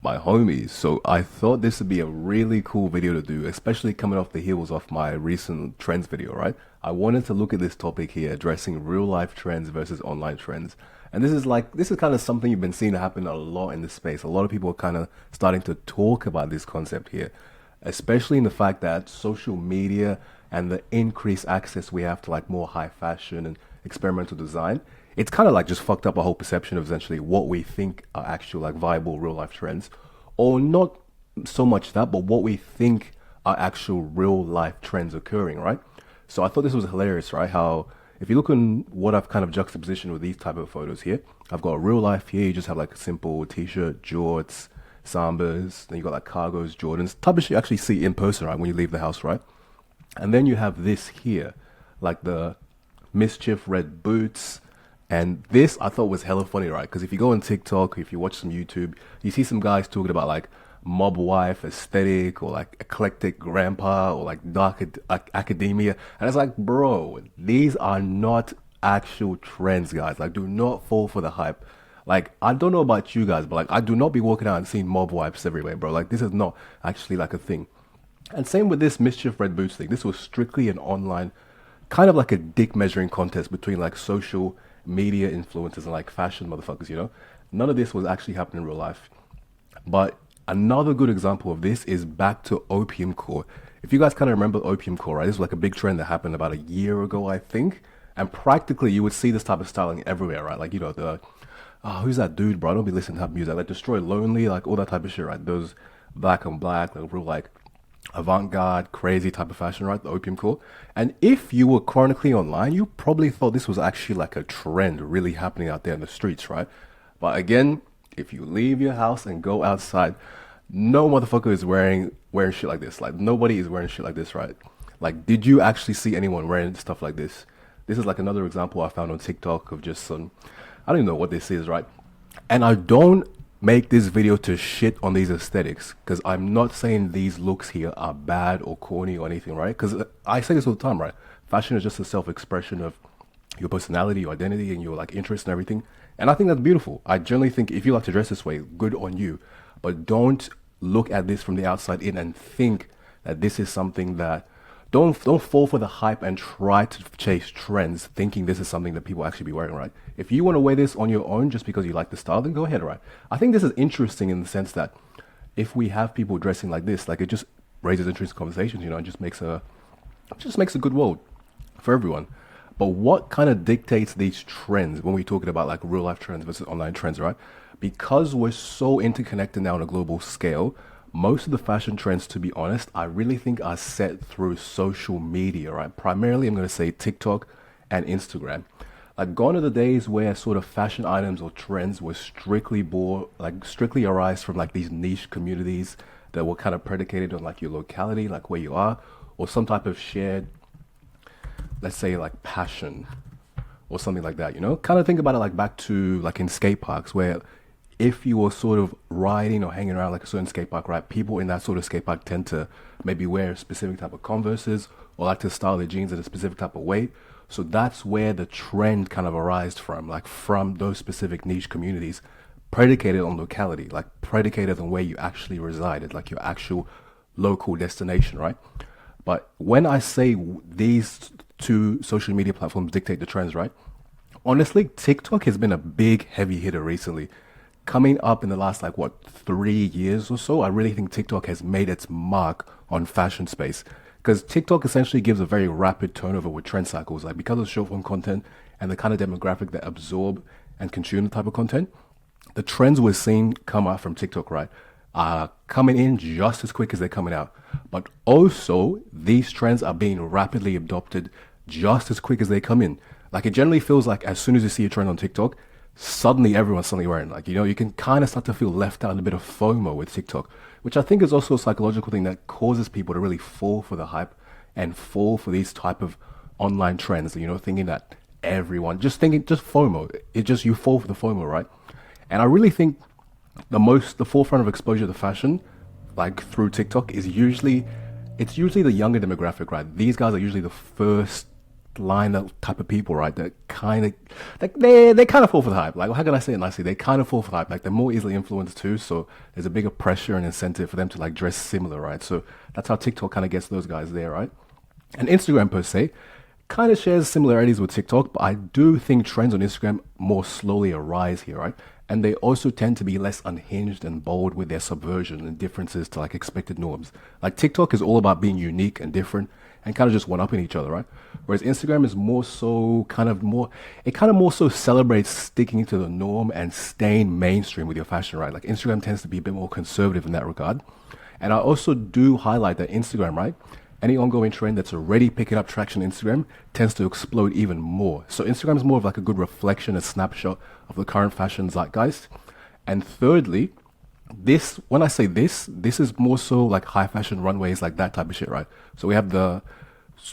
My homies. So I thought this would be a really cool video to do, especially coming off the heels of my recent trends video, right? I wanted to look at this topic here, addressing real life trends versus online trends. And this is kind of something you've been seeing happen a lot in this space. A lot of people are kind of starting to talk about this concept here, especially in the fact that social media and the increased access we have to like more high fashion and experimental design, it's kind of like just fucked up a whole perception of essentially what we think are actual like viable real life trends, or not so much that, but what we think are actual real life trends occurring, right? So I thought this was hilarious, right? How if you look on what I've kind of juxtapositioned with these type of photos here, I've got a real life here. You just have like a simple t-shirt, jorts, sambas. Then you got like cargos, Jordans, type of shit you actually see in person, right? When you leave the house, right? And then you have this here, like the mischief red boots. And this I thought was hella funny, right? Because if you go on TikTok, if you watch some YouTube, you see some guys talking about like mob wife aesthetic or like eclectic grandpa or like academia. And it's like, bro, these are not actual trends, guys. Like, do not fall for the hype. Like, I don't know about you guys, but like, I do not be walking out and seeing mob wives everywhere, bro. Like, this is not actually like a thing. And same with this mischief red boots thing. This was strictly an online, kind of like a dick measuring contest between like social media influencers and like fashion motherfuckers, you know? None of this was actually happening in real life. But another good example of this is back to Opium Core. If you guys kind of remember Opium Core, right? This was like a big trend that happened about a year ago, I think. And practically you would see this type of styling everywhere, right? Like, you know, the who's that dude, bro? I don't be listening to that music. Like Destroy Lonely, like all that type of shit, right? Those black on black, like real like avant-garde, crazy type of fashion, right? The opium core. And if you were chronically online, you probably thought this was actually like a trend really happening out there in the streets, right? But again, if you leave your house and go outside, no motherfucker is wearing shit like this. Like nobody is wearing shit like this, right? Like, did you actually see anyone wearing stuff like this? This is like another example I found on TikTok of just some, I don't even know what this is, right? And I don't make this video to shit on these aesthetics because I'm not saying these looks here are bad or corny or anything, right? Because I say this all the time, right? Fashion is just a self-expression of your personality, your identity, and your like interests and everything. And I think that's beautiful. I generally think if you like to dress this way, good on you. But don't look at this from the outside in and think that this is something that don't fall for the hype and try to chase trends thinking this is something that people actually be wearing, right? If you want to wear this on your own just because you like the style, then go ahead, right? I think this is interesting in the sense that if we have people dressing like this, like it just raises interesting conversations, you know, and just makes a good world for everyone. But what kind of dictates these trends when we're talking about like real life trends versus online trends, right? Because we're so interconnected now on a global scale, most of the fashion trends, to be honest, I really think are set through social media, right? Primarily, I'm going to say TikTok and Instagram. Like gone are the days where sort of fashion items or trends were strictly arise from like these niche communities that were kind of predicated on like your locality, like where you are, or some type of shared, let's say like passion or something like that, you know? Kind of think about it like back to like in skate parks where if you were sort of riding or hanging around like a certain skate park, right, people in that sort of skate park tend to maybe wear a specific type of Converses or like to style their jeans in a specific type of way. So that's where the trend kind of arised from, like from those specific niche communities, predicated on locality, like predicated on where you actually resided, like your actual local destination, right? But when I say these two social media platforms dictate the trends, right? Honestly, TikTok has been a big heavy hitter recently. Coming up in the last like what 3 years or so, I really think TikTok has made its mark on fashion space because TikTok essentially gives a very rapid turnover with trend cycles, like because of short form content and the kind of demographic that absorb and consume the type of content. The trends we're seeing come out from TikTok, right, are coming in just as quick as they're coming out. But also, these trends are being rapidly adopted just as quick as they come in. Like it generally feels like as soon as you see a trend on TikTok, suddenly everyone's suddenly wearing. Like, you know, you can kind of start to feel left out, a bit of FOMO with TikTok, which I think is also a psychological thing that causes people to really fall for the hype and fall for these type of online trends, you know, thinking that everyone, just FOMO. It just, you fall for the FOMO, right? And I really think the forefront of exposure to fashion, like through TikTok, is usually, it's usually the younger demographic, right? These guys are usually the first line of type of people, right? That kind of like they kind of fall for the hype. Like how can I say it nicely? They kind of fall for the hype. Like they're more easily influenced too, so there's a bigger pressure and incentive for them to like dress similar, right? So that's how TikTok kind of gets those guys there, right? And Instagram per se kind of shares similarities with TikTok, but I do think trends on Instagram more slowly arise here, right? And they also tend to be less unhinged and bold with their subversion and differences to like expected norms. Like TikTok is all about being unique and different and kind of just one upping each other, right? Whereas Instagram is more so it kind of more so celebrates sticking to the norm and staying mainstream with your fashion, right? Like Instagram tends to be a bit more conservative in that regard. And I also do highlight that Instagram, right? Any ongoing trend that's already picking up traction on Instagram tends to explode even more. So Instagram is more of like a good reflection, a snapshot of the current fashion zeitgeist. And thirdly, when I say this is more so like high fashion runways, like that type of shit, right? So we have the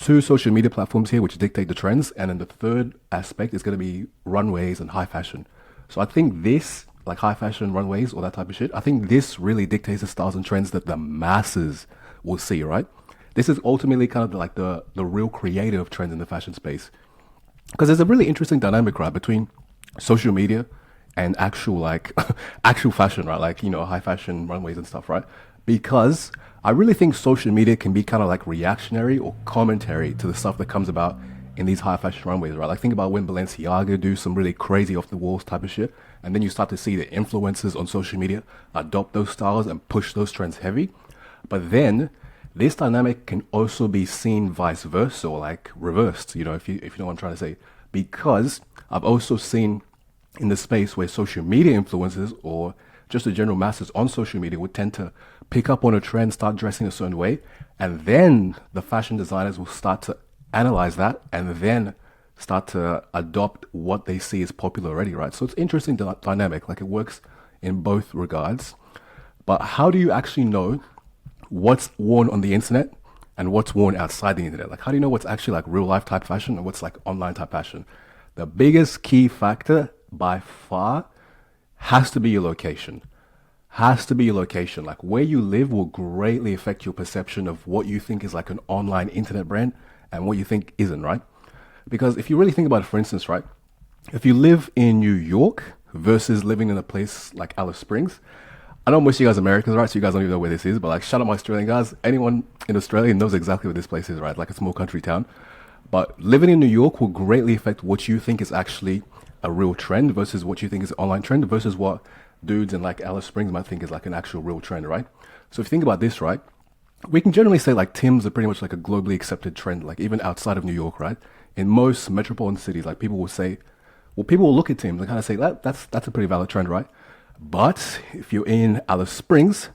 two social media platforms here which dictate the trends, and then the third aspect is going to be runways and high fashion. So I think this, like high fashion runways or that type of shit, I think this really dictates the styles and trends that the masses will see, right? This is ultimately kind of like the real creative trends in the fashion space. Because there's a really interesting dynamic, right, between social media and actual like actual fashion, right? Like, high fashion runways and stuff, right? Because I really think social media can be kind of like reactionary or commentary to the stuff that comes about in these high fashion runways, right? Like think about when Balenciaga do some really crazy off the walls type of shit, and then you start to see the influencers on social media adopt those styles and push those trends heavy. But then this dynamic can also be seen vice versa, or like reversed, if you know what I'm trying to say. Because I've also seen in the space where social media influencers or just the general masses on social media would tend to pick up on a trend, start dressing a certain way, and then the fashion designers will start to analyze that and then start to adopt what they see as popular already, right? So it's interesting dynamic, like it works in both regards. But how do you actually know what's worn on the internet and what's worn outside the internet? Like, how do you know what's actually like real life type fashion and what's like online type fashion? The biggest key factor by far has to be your location. Has to be your location. Like where you live will greatly affect your perception of what you think is like an online internet brand and what you think isn't, right? Because if you really think about it, for instance, right? If you live in New York versus living in a place like Alice Springs, I know most of you guys are Americans, right? So you guys don't even know where this is, but like, shout out my Australian guys. Anyone in Australia knows exactly where this place is, right? Like a small country town. But living in New York will greatly affect what you think is actually a real trend versus what you think is an online trend versus what dudes in like Alice Springs might think is like an actual real trend, right? So if you think about this, right? We can generally say like Tim's are pretty much like a globally accepted trend, like even outside of New York, right? In most metropolitan cities, like people will say, well, people will look at Tim's and kind of say that's a pretty valid trend, right? But if you're in Alice Springs,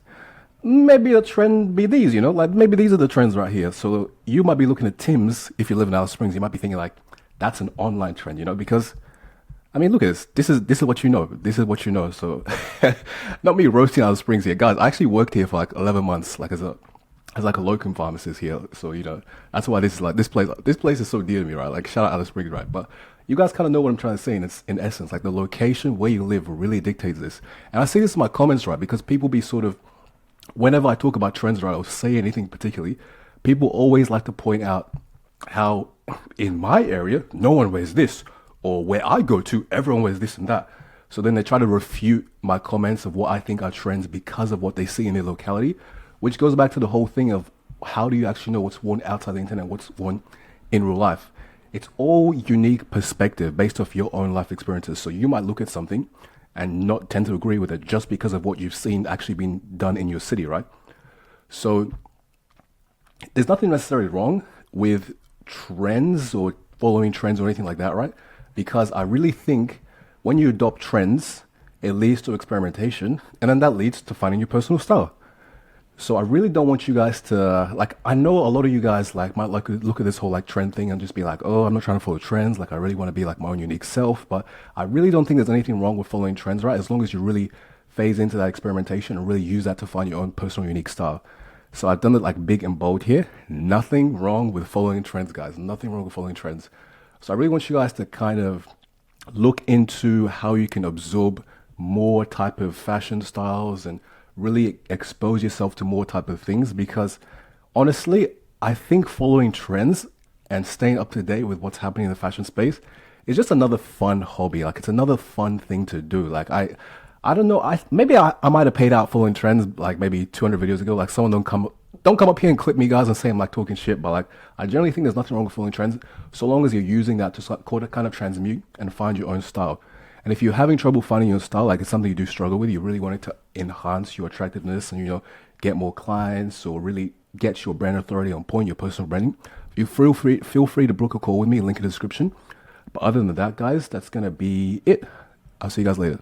maybe the trend be these, like maybe these are the trends right here. So you might be looking at Tim's. If you live in Alice Springs, you might be thinking like, that's an online trend, because I mean, look at this. This is what you know. This is what you know. So not me roasting Alice Springs here, guys. I actually worked here for like 11 months, like as like a locum pharmacist here. So, that's why this is like, this place is so dear to me, right? Like shout out Alice Springs, right? But you guys kind of know what I'm trying to say. And it's in essence, like the location where you live really dictates this. And I say this in my comments, right? Because people be sort of, whenever I talk about trends, right, or say anything particularly, people always like to point out how in my area, no one wears this, or where I go to, everyone wears this and that. So then they try to refute my comments of what I think are trends because of what they see in their locality, which goes back to the whole thing of how do you actually know what's worn outside the internet, what's worn in real life. It's all unique perspective based off your own life experiences. So you might look at something and not tend to agree with it just because of what you've seen actually being done in your city, right? So there's nothing necessarily wrong with trends or following trends or anything like that, right? Because I really think when you adopt trends, it leads to experimentation, and then that leads to finding your personal style. So I really don't want you guys to, like, I know a lot of you guys like might like look at this whole like trend thing and just be like, oh, I'm not trying to follow trends. Like I really want to be like my own unique self, but I really don't think there's anything wrong with following trends, right? As long as you really phase into that experimentation and really use that to find your own personal unique style. So I've done it like big and bold here. Nothing wrong with following trends, guys. Nothing wrong with following trends. So I really want you guys to kind of look into how you can absorb more type of fashion styles and really expose yourself to more type of things, because honestly, I think following trends and staying up to date with what's happening in the fashion space is just another fun hobby. Like it's another fun thing to do. I don't know. I might have paid out following trends like maybe 200 videos ago. Like someone don't come up here and clip me, guys, and say I'm like talking shit. But like I generally think there's nothing wrong with following trends, so long as you're using that to kind of transmute and find your own style. And if you're having trouble finding your style, like it's something you do struggle with, you really want it to enhance your attractiveness and get more clients or really get your brand authority on point, your personal branding. You feel free to book a call with me. Link in the description. But other than that, guys, that's gonna be it. I'll see you guys later.